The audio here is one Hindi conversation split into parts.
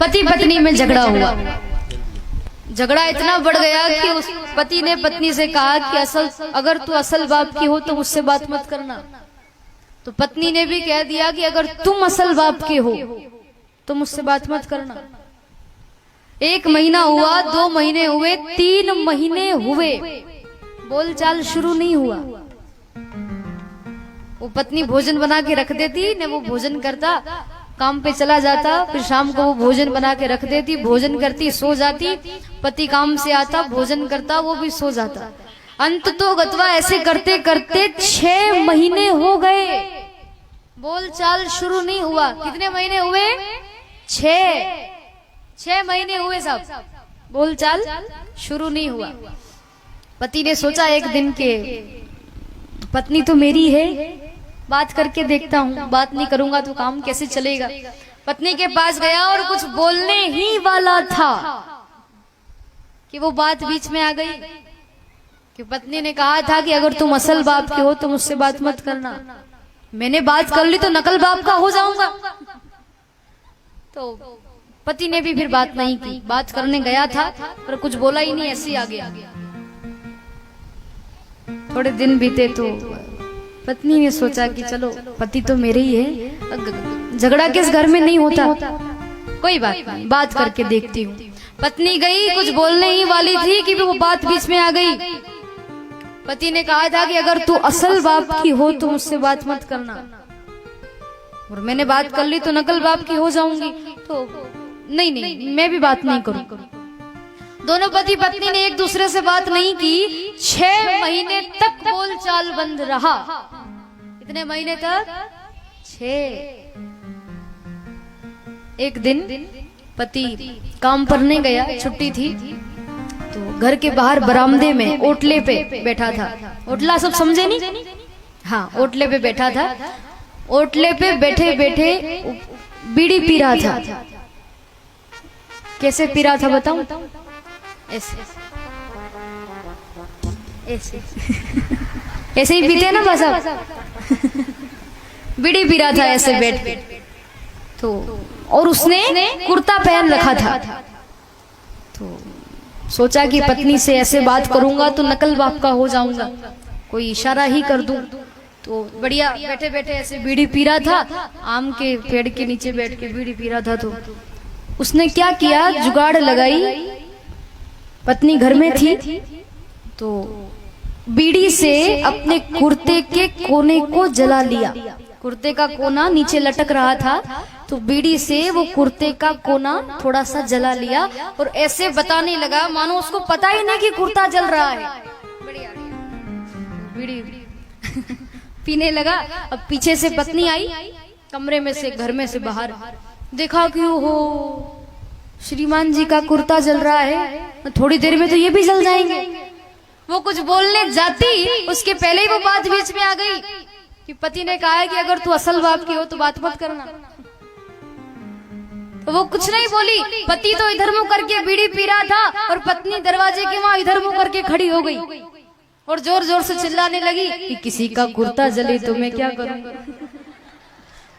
पति पत्नी में झगड़ा हुआ। झगड़ा इतना बढ़ गया कि उस पति ने पत्नी से कहा कि अगर तू असल बाप की हो तो मुझसे बात मत करना। तो पत्नी ने भी कह दिया कि अगर तुम असल बाप के हो तो मुझसे बात मत करना। 1 महीना हुआ, 2 महीने हुए, 3 महीने हुए, बोलचाल शुरू नहीं हुआ। वो पत्नी भोजन बना के रख देती, ने वो भोजन करता, काम पे चला जाता, फिर शाम को वो भोजन बना के रख देती, भोजन करती, सो जाती, पति काम से आता, भोजन करता, वो भी सो जाता। अंत तो गतवा ऐसे करते करते 6 महीने हो गए, बोलचाल शुरू नहीं हुआ। कितने महीने हुए? 6 महीने हुए साहब, बोलचाल शुरू नहीं हुआ। पति ने सोचा एक दिन के पत्नी तो मेरी है, बात करके देखता हूँ, बात नहीं करूंगा तो काम कैसे चलेगा। पत्नी के पास गया और कुछ बोलने ही वाला था कि वो बात बीच में आ गई कि पत्नी ने कहा था कि अगर तुम असल बाप के हो तो मुझसे बात मत करना। मैंने बात कर ली तो नकल बाप का हो जाऊंगा। तो पति ने भी फिर बात नहीं की, बात करने गया था पर कुछ बोला ही नहीं, ऐसे ही आ गया। थोड़े दिन बीते तो पत्नी ने सोचा कि चलो पति तो मेरे ही है, झगड़ा किस घर में नहीं होता, कोई बात नहीं, बात करके देखती हूँ। पत्नी गई, कुछ बोलने ही वाली थी कि वो बात बीच में आ गई। पति ने कहा था कि अगर तू असल बाप की हो तो मुझसे बात मत करना, और मैंने बात कर ली तो नकल बाप की हो जाऊंगी, तो नहीं, मैं भी बात नहीं करूं। दोनों पति पत्नी ने एक दूसरे से बात नहीं की। 6 महीने तक बोलचाल बंद रहा। कितने महीने तक? 6। एक दिन पति काम पर नहीं गया, छुट्टी थी, तो घर के बाहर बरामदे में ओटले पे बैठा था। ओटला सब समझे नहीं? हाँ, ओटले पे बैठा था। ओटले पे बैठे बैठे बीड़ी पी रहा था। कैसे पी रहा था बताऊं? ऐसे ऐसे ऐसे ही पीते हैं ना बस आप। बीड़ी पी रहा था ऐसे बैठ के, तो और उसने कुर्ता पहन रखा था। तो सोचा कि पत्नी से ऐसे बात करूंगा तो नकल बाप का हो जाऊंगा, कोई इशारा ही कर दूं। तो बढ़िया बैठे बैठे ऐसे बीड़ी पी रहा था, आम के पेड़ के नीचे बैठ के बीड़ी पी रहा था। तो उसने क्या किया, जुगाड़ लगाई। पत्नी घर में थी तो बीड़ी से अपने कुर्ते के कोने को जला लिया। कुर्ते का कोना नीचे लटक रहा था, तो बीड़ी से वो कुर्ते का कोना थोड़ा सा जला लिया और ऐसे बताने लगा मानो उसको पता ही नहीं कि कुर्ता जल रहा है। बीड़ी पीने लगा। अब पीछे से पत्नी आई, कमरे में से, घर में से बाहर, देखा कि हो श्रीमान जी का कुर्ता जल रहा है, थोड़ी देर में तो ये भी जल जाएंगे। वो कुछ बोलने जाती, उसके पहले ही वो बात बीच में आ गई कि पति ने कहा है कि अगर तू असल बाप की हो तो बात मत करना। तो वो कुछ नहीं बोली। पति तो इधर मुंह करके बीड़ी पी रहा था और पत्नी दरवाजे के वहां इधर मुंह करके खड़ी हो गई और जोर जोर से चिल्लाने लगी कि किसी का कुर्ता जले तो मैं क्या करूं,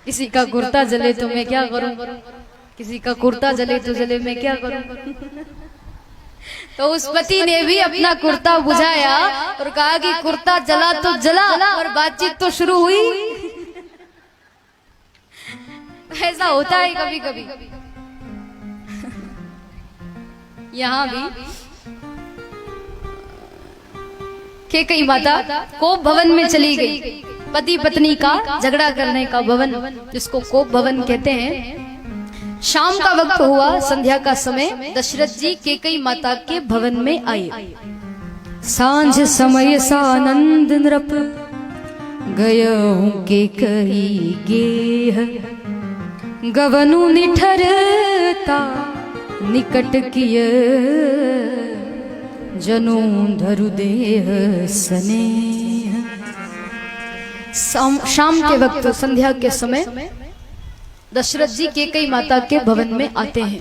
किसी का कुर्ता जले तो मैं क्या करूं, किसी का कुर्ता जले तो जले, मैं क्या करूं। तो उस पति ने भी अपना कुर्ता बुझाया और कहा कि कुर्ता जला तो जला और बातचीत तो शुरू हुई। ऐसा होता है कभी कभी। यहाँ भी कैकेयी माता कोप भवन में चली गई। पति पत्नी का झगड़ा करने का भवन, जिसको कोप भवन कहते हैं। शाम का वक्त हुआ, संध्या का समय। दशरथ जी कैकेयी माता के भवन में आए। सांझ समय सानंद नृप गयहूं कैकेयी गेह, गवनु निठरता निकट किय, जनु धरु देह स्नेह। शाम के वक्त, संध्या के समय दशरथ जी कैकेयी माता के भवन में आते हैं।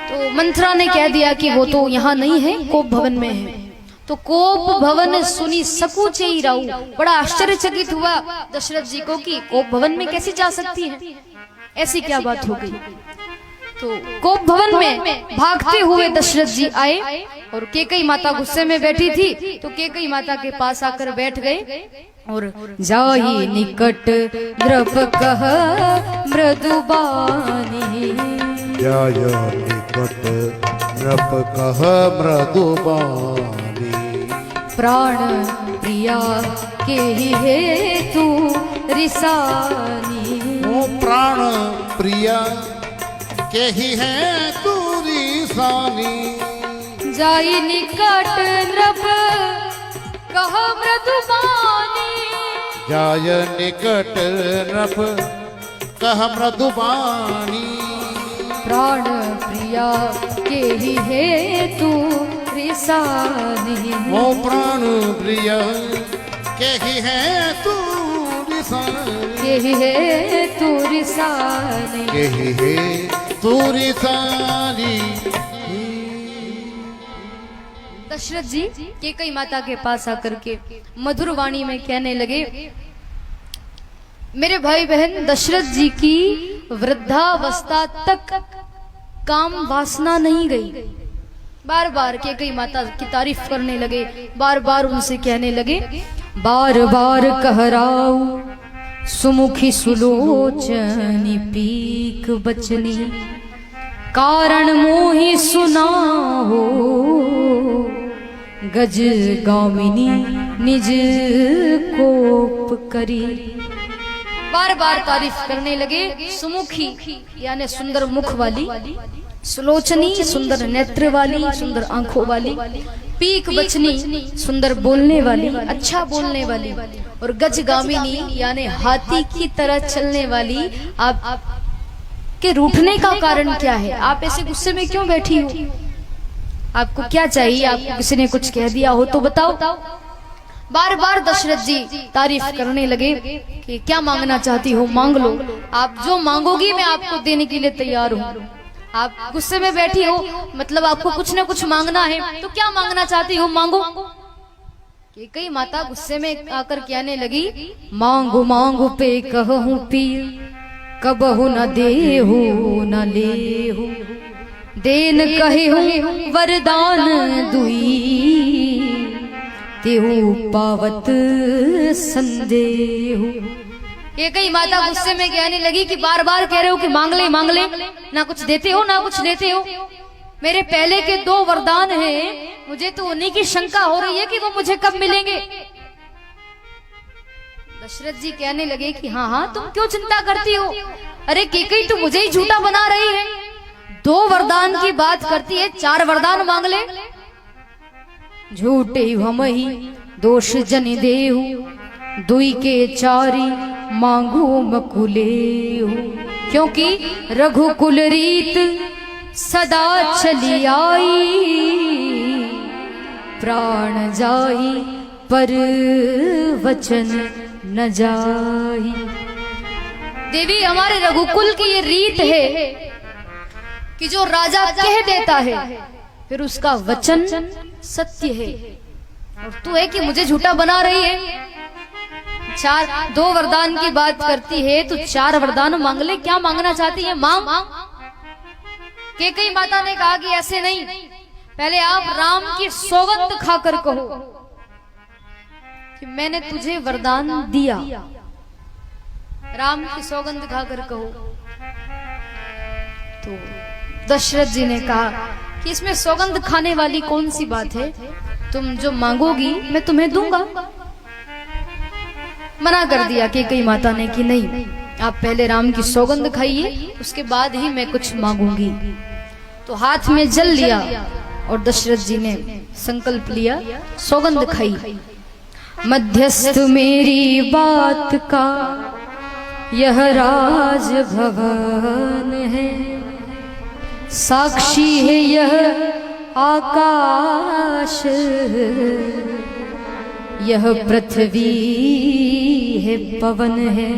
तो मंत्रा ने कह दिया कि वो तो यहाँ नहीं है, कोप भवन में है। तो कोप भवन सुनी सकूचे ही राऊ, बड़ा आश्चर्यचकित हुआ दशरथ जी को कि कोप भवन में कैसे जा सकती है, ऐसी क्या बात हो गई। तो कोप भवन में भागते हुए दशरथ जी आए और केकई माता गुस्से में बैठी थी, तो केकई माता के पास आकर बैठ गए और जाई निकट द्रप कह मृदुबानी, जाय निकट नृप कह मृदुबानी, प्राण प्रिया के ही हेतु रिसानी, ओ प्राण प्रिया के ही है तू रिसानी, जाई निकट नृप कह मृदुबानी, जाय निकट नृप कह मृदुबानी, प्राण प्रिया के ही हेतु रिसानी, ओ प्राण प्रिया के ही है तू रिसानी, के ही हेतु रिसानी, के ही है तू रिसानी। दशरथ जी केकई माता के पास आकर के मधुर वाणी में कहने लगे, मेरे भाई बहन दशरथ जी की वृद्धावस्था तक काम वासना नहीं गई। बार बार केकई माता की तारीफ करने लगे, बार बार उनसे कहने लगे, बार बार कहराऊ सुमुखी सुलोचनी पीक बचनी, कारण मोहि सुना हो गज गामिनी निज कोप करी। बार बार तारीफ करने लगे। सुमुखी यानी सुंदर मुख वाली, सुलोचनी सुंदर नेत्र वाली, सुंदर आंखों वाली, पीक बचनी सुंदर बोलने वाली, अच्छा बोलने वाली, और गजगामिनी यानी हाथी की तरह चलने वाली। आप के रूठने का कारण क्या है? आप ऐसे गुस्से में क्यों बैठी हो? आपको क्या चाहिए? आपको किसी ने कुछ कह दिया हो तो बताओ। बार बार दशरथ जी तारीफ करने लगे कि क्या मांगना चाहती हो मांग लो, आप जो मांगोगी मैं आपको देने के लिए तैयार हूँ। आप गुस्से में बैठी हो, मतलब आपको कुछ न कुछ मांगना है, तो क्या मांगना चाहती हो मांगो। केकई माता गुस्से में आकर कहने लगी, मांगो मांगो पे कहूँ पीर, कबहु न देहु न लेहु, देन कहेहु वरदान दुई, तेहु पावत संदेहु। केकई माता गुस्से में कहने लगी कि बार बार कह रहे हो कि मांग ले, ना कुछ देते हो ना कुछ लेते हो। मेरे पहले के 2 वरदान हैं, मुझे तो उन्हीं की शंका हो रही है कि वो मुझे कब मिलेंगे। दशरथ जी कहने लगे कि हाँ हाँ तुम क्यों चिंता करती हो? अरे केकई तू मुझे ही झूठा बना रही है। 2 वरदान की बात करती है, 4 वरदान मांग ले। झूठे हम ही दोष जन देहु, दुई के चारी मांगू मकुले, क्योंकि रघुकुल रीत सदा चली आई, प्राण जाई पर वचन न जाई। देवी हमारे रघुकुल की ये रीत है कि जो राजा कह देता है फिर उसका वचन सत्य है, और तू है कि मुझे झूठा बना रही है। 2 वरदान की बात करती है तो 4 वरदान मांग ले। क्या मांगना चाहती है? मांग। केकई माता ने कहा कि ऐसे नहीं, पहले आप राम की सौगंध खाकर कहो कि मैंने तुझे वरदान दिया। राम की सौगंध खाकर कहो। तो दशरथ जी ने कहा कि इसमें सौगंध खाने वाली कौन सी बात है? तुम जो मांगोगी मैं तुम्हें दूंगा। मना कर दिया केकई माता ने कि नहीं, आप पहले राम की सौगंध खाइए, उसके बाद ही मैं कुछ मांगूंगी। तो हाथ में जल लिया और दशरथ जी ने संकल्प लिया, सौगंध खाई। मध्यस्थ मेरी बात का यह राज भवन है, साक्षी है यह आकाश, यह पृथ्वी है पवन है,